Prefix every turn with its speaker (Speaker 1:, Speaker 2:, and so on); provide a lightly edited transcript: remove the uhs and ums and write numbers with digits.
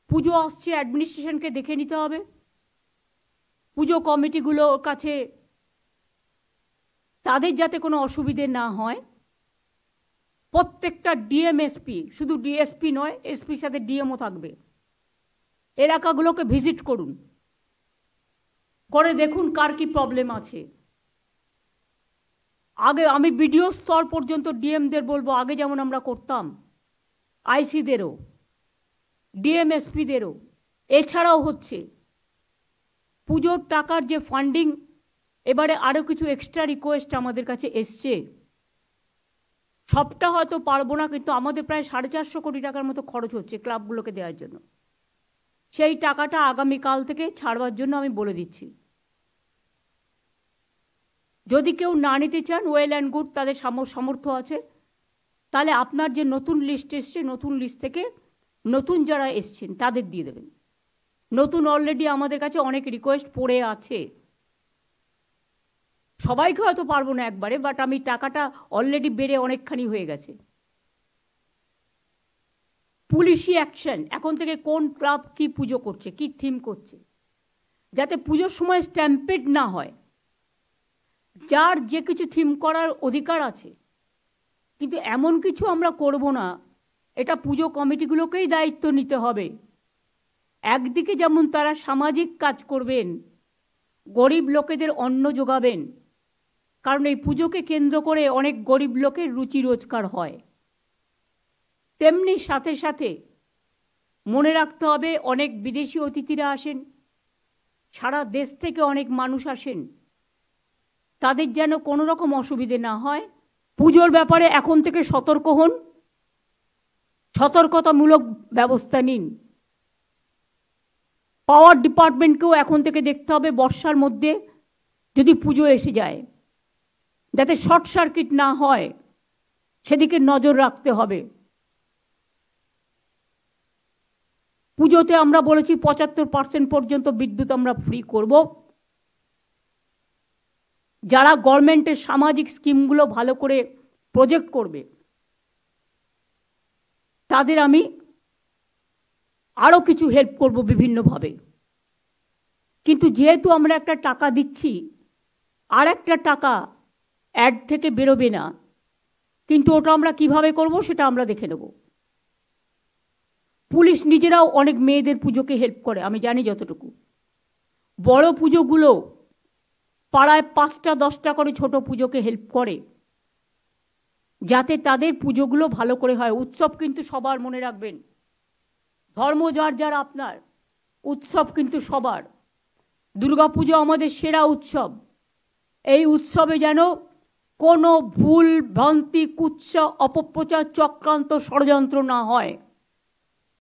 Speaker 1: পুজো আসছে, অ্যাডমিনিস্ট্রেশনকে দেখে নিতে হবে, পুজো কমিটিগুলোর কাছে তাদের যাতে কোনো অসুবিধে না হয়। প্রত্যেকটা ডিএম এসপি, শুধু ডিএসপি নয়, এসপির সাথে ডিএমও থাকবে, এলাকাগুলোকে ভিজিট করুন, করে দেখুন কার কি প্রবলেম আছে। আগে আমি বিডিও স্তর পর্যন্ত ডিএমদের বলবো, আগে যেমন আমরা করতাম, আইসিদেরও, ডিএম এসপিদেরও। এছাড়াও হচ্ছে পুজোর টাকার যে ফান্ডিং, এবারে আরও কিছু এক্সট্রা রিকোয়েস্ট আমাদের কাছে এসছে। সবটা হয়তো পারবো না, কিন্তু আমাদের প্রায় 450 কোটি টাকার মতো খরচ হচ্ছে ক্লাবগুলোকে দেওয়ার জন্য। সেই টাকাটা আগামীকাল থেকে ছাড়বার জন্য আমি বলে দিচ্ছি। যদি কেউ না নিতে চান, ওয়েল অ্যান্ড গুড, তাদের সামর্থ্য আছে, তাহলে আপনার যে নতুন লিস্ট এসছে, নতুন লিস্ট থেকে নতুন যারা এসছেন তাদের দিয়ে দেবেন। নতুন অলরেডি আমাদের কাছে অনেক রিকোয়েস্ট পড়ে আছে, সবাইকে হয়তো পারবো না একবারে, বাট আমি টাকাটা অলরেডি বেড়ে অনেকখানি হয়ে গেছে। পুলিশি অ্যাকশন, এখন থেকে কোন ক্লাব কি পুজো করছে, কি থিম করছে, যাতে পুজোর সময় স্ট্যাম্পেড না হয়। যার যে কিছু থিম করার অধিকার আছে, কিন্তু এমন কিছু আমরা করব না, এটা পুজো কমিটিগুলোকেই দায়িত্ব নিতে হবে। একদিকে যেমন তারা সামাজিক কাজ করবেন, গরিব লোকেদের অন্ন যোগাবেন, কারণ এই পুজোকে কেন্দ্র করে অনেক গরিব লোকের রুচি রোজগার হয়, তেমনি সাথে সাথে মনে রাখতে হবে অনেক বিদেশি অতিথিরা আসেন, সারা দেশ থেকে অনেক মানুষ আসেন, তাদের যেন কোনো রকম অসুবিধে না হয়। পুজোর ব্যাপারে এখন থেকে সতর্ক হন, সতর্কতামূলক ব্যবস্থা নিন। পাওয়ার ডিপার্টমেন্টকেও এখন থেকে দেখতে হবে, বর্ষার মধ্যে যদি পুজো এসে যায় যাতে শর্ট সার্কিট না হয়, সেদিকে নজর রাখতে হবে। পুজোতে আমরা বলেছি 75% পর্যন্ত বিদ্যুৎ আমরা ফ্রি করব। যারা গভর্নমেন্টের সামাজিক স্কিমগুলো ভালো করে প্রজেক্ট করবে, তাদের আমি আরও কিছু হেল্প করব বিভিন্নভাবে। কিন্তু যেহেতু আমরা একটা টাকা দিচ্ছি, আর একটা টাকা অ্যাড থেকে বেরোবে না, কিন্তু ওটা আমরা কিভাবে করব সেটা আমরা দেখে নেব। পুলিশ নিজেরাও অনেক মেয়েদের পুজোকে হেল্প করে, আমি জানি যতটুকু। বড় পুজোগুলো পাড়ায় 5টা 10টা করে ছোট পুজোকে হেল্প করে, যাতে তাদের পুজোগুলো ভালো করে হয়। উৎসব কিন্তু সবার, মনে রাখবেন, ধর্ম যার যার আপনার, উৎসব কিন্তু সবার। দুর্গাপুজো আমাদের সেরা উৎসব। এই উৎসবে যেন কোনো ভুল ভ্রান্তি, কুৎসা, অপপ্রচার, চক্রান্ত, ষড়যন্ত্র না হয়।